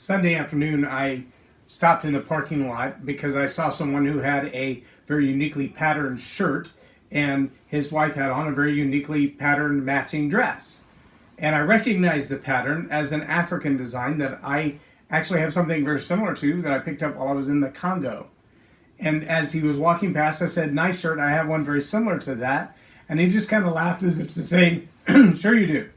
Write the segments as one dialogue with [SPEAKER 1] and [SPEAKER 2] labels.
[SPEAKER 1] Sunday afternoon, I stopped in the parking lot because I saw someone who had a very uniquely patterned shirt, and his wife had on a very uniquely patterned matching dress. And I recognized the pattern as an African design that I actually have something very similar to that I picked up while I was in the Congo. And as he was walking past, I said, "Nice shirt, I have one very similar to that." And he just kind of laughed as if to say, "Sure you do."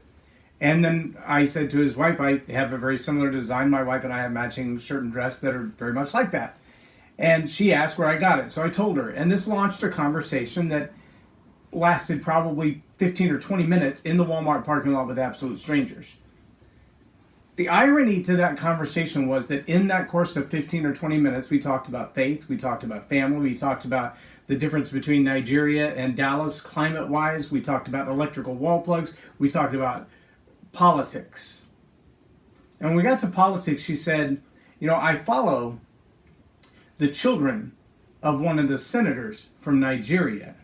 [SPEAKER 1] And then I said to his wife, "I have a very similar design. My wife and I have matching shirt and dress that are very much like that." And she asked where I got it. So I told her. And this launched a conversation that lasted probably 15 or 20 minutes in the Walmart parking lot with absolute strangers. The irony to that conversation was that in that course of 15 or 20 minutes, we talked about faith, we talked about family, we talked about the difference between Nigeria and Dallas climate-wise, we talked about electrical wall plugs, we talked about politics. And when we got to politics, she said, I follow the children of one of the senators from Nigeria.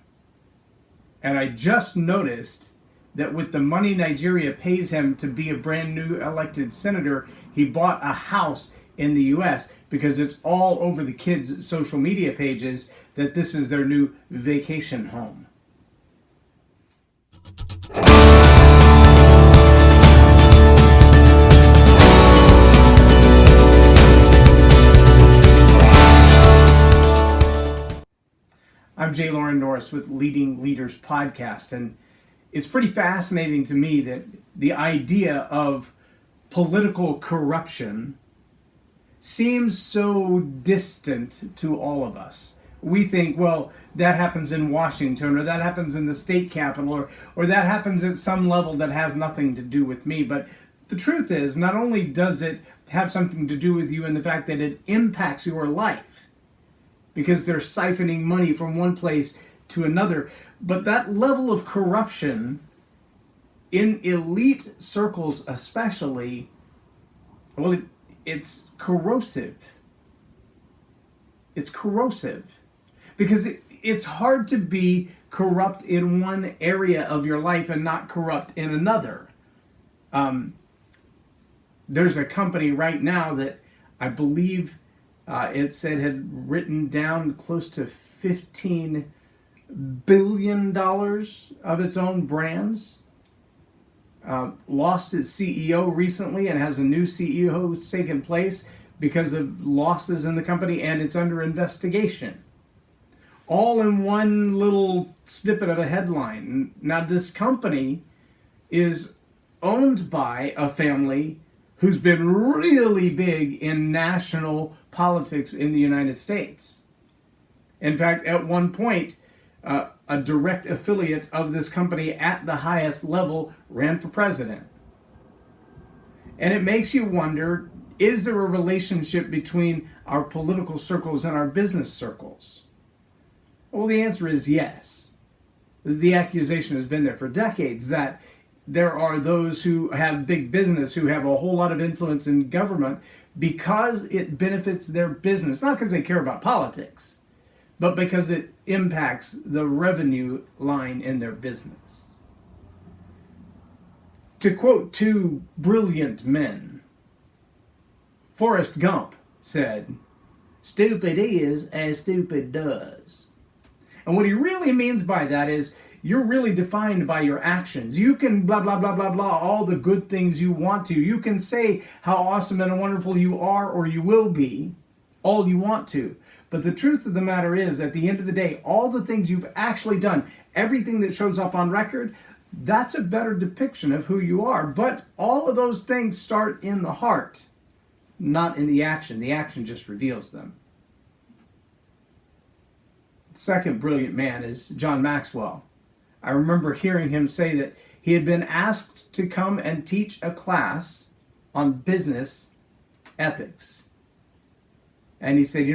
[SPEAKER 1] And I just noticed that with the money Nigeria pays him to be a brand new elected senator, he bought a house in the U.S. because it's all over the kids' social media pages that this is their new vacation home. I'm J Loren Norris with Leading Leaders Podcast, and it's pretty fascinating to me that the idea of political corruption seems so distant to all of us. We think, well, that happens in Washington, or that happens in the state capitol, or that happens at some level that has nothing to do with me. But the truth is, not only does it have something to do with you in the fact that it impacts your life, because they're siphoning money from one place to another, but that level of corruption in elite circles especially, well, it's corrosive. It's corrosive because it's hard to be corrupt in one area of your life and not corrupt in another. There's a company right now that I believe it said had written down close to $15 billion of its own brands. Lost its CEO recently and has a new CEO who's taken place because of losses in the company, and it's under investigation. All in one little snippet of a headline. Now, this company is owned by a family who's been really big in national politics in the United States. In fact, at one point, a direct affiliate of this company at the highest level ran for president. And it makes you wonder, is there a relationship between our political circles and our business circles? Well, the answer is yes. The accusation has been there for decades that there are those who have big business who have a whole lot of influence in government because it benefits their business, not because they care about politics, but because it impacts the revenue line in their business. To quote two brilliant men, Forrest Gump said, "Stupid is as stupid does." And what he really means by that is you're really defined by your actions. You can blah, blah, blah, blah, blah, all the good things you want to. You can say how awesome and wonderful you are or you will be, all you want to. But the truth of the matter is, at the end of the day, all the things you've actually done, everything that shows up on record, that's a better depiction of who you are. But all of those things start in the heart, not in the action. The action just reveals them. The second brilliant man is John Maxwell. I remember hearing him say that he had been asked to come and teach a class on business ethics. And he said,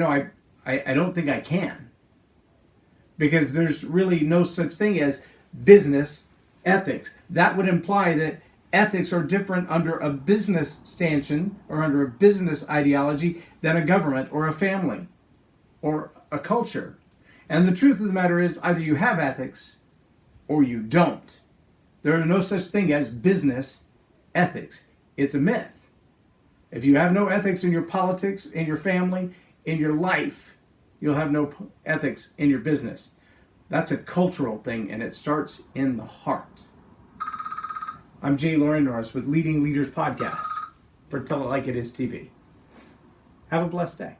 [SPEAKER 1] I don't think I can, because there's really no such thing as business ethics. That would imply that ethics are different under a business stanchion or under a business ideology than a government or a family or a culture. And the truth of the matter is, either you have ethics or you don't. There are no such thing as business ethics. It's a myth. If you have no ethics in your politics, in your family, in your life, you'll have no ethics in your business. That's a cultural thing, and it starts in the heart. I'm J Loren Norris with Leading Leaders Podcast for Tell It Like It Is TV. Have a blessed day.